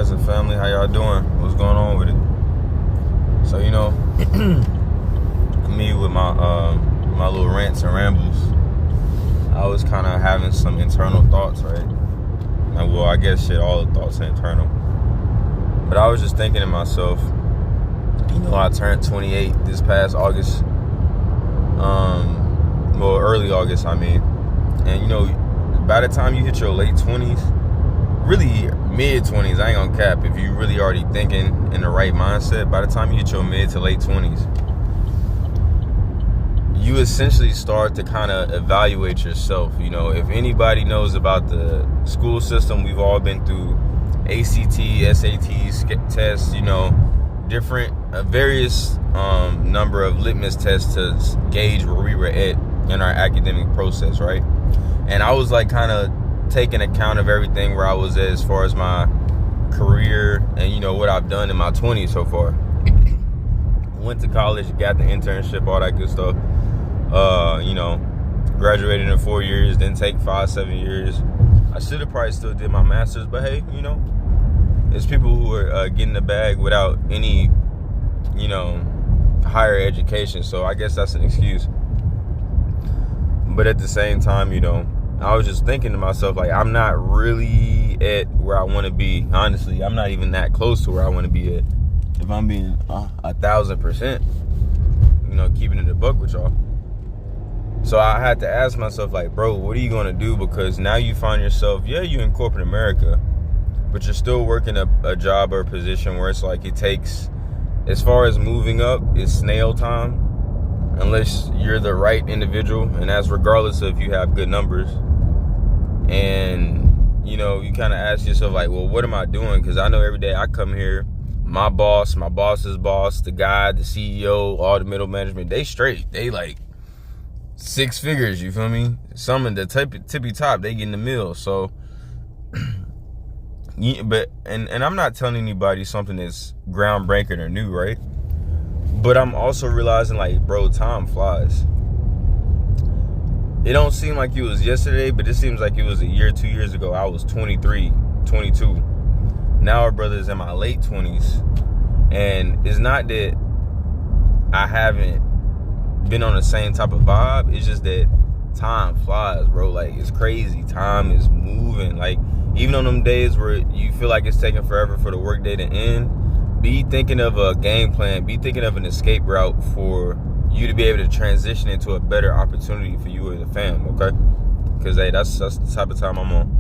Rise and family, how y'all doing? What's going on with it? So, me with my little rants and rambles, I was kind of having some internal thoughts, right? And well, I guess all the thoughts are internal. But I was just thinking to myself, I turned 28 this past August. Early August, I mean. And, by the time you hit your late 20s, really mid-20s, I ain't gonna cap, if you really already thinking in the right mindset, by the time you hit your mid to late 20s, you essentially start to kind of evaluate yourself. If anybody knows about the school system, we've all been through ACT, SAT tests, different, various number of litmus tests to gauge where we were at in our academic process, right? And I was kind of taking account of everything where I was at as far as my career and, what I've done in my 20s so far. Went to college, got the internship, all that good stuff. Graduated in 4 years, didn't take 5-7 years. I should have probably still did my master's, but hey, there's people who are getting the bag without any, higher education. So I guess that's an excuse. But at the same time, I was just thinking to myself, I'm not really at where I want to be. Honestly, I'm not even that close to where I want to be at. If I'm being 1,000%, keeping it a buck with y'all. So I had to ask myself, bro, what are you going to do? Because now you find yourself, you're in corporate America, but you're still working a job or a position where it's it takes, as far as moving up, it's snail time. Unless you're the right individual, and that's regardless of if you have good numbers. And, you kind of ask yourself, well, what am I doing? Because I know every day I come here, my boss's boss, the guy, the CEO, all the middle management, they straight. They 6 figures, you feel me? Some of the tippy top, they get in the mill. So, and I'm not telling anybody something that's groundbreaking or new, right? But I'm also realizing, bro, time flies. It don't seem like it was yesterday, but it seems like it was a year, 2 years ago. I was 23, 22. Now our brother's in my late 20s. And it's not that I haven't been on the same type of vibe. It's just that time flies, bro. It's crazy. Time is moving. Even on them days where you feel like it's taking forever for the workday to end, be thinking of a game plan. Be thinking of an escape route for you to be able to transition into a better opportunity for you and the fam, okay? Because, hey, that's the type of time I'm on.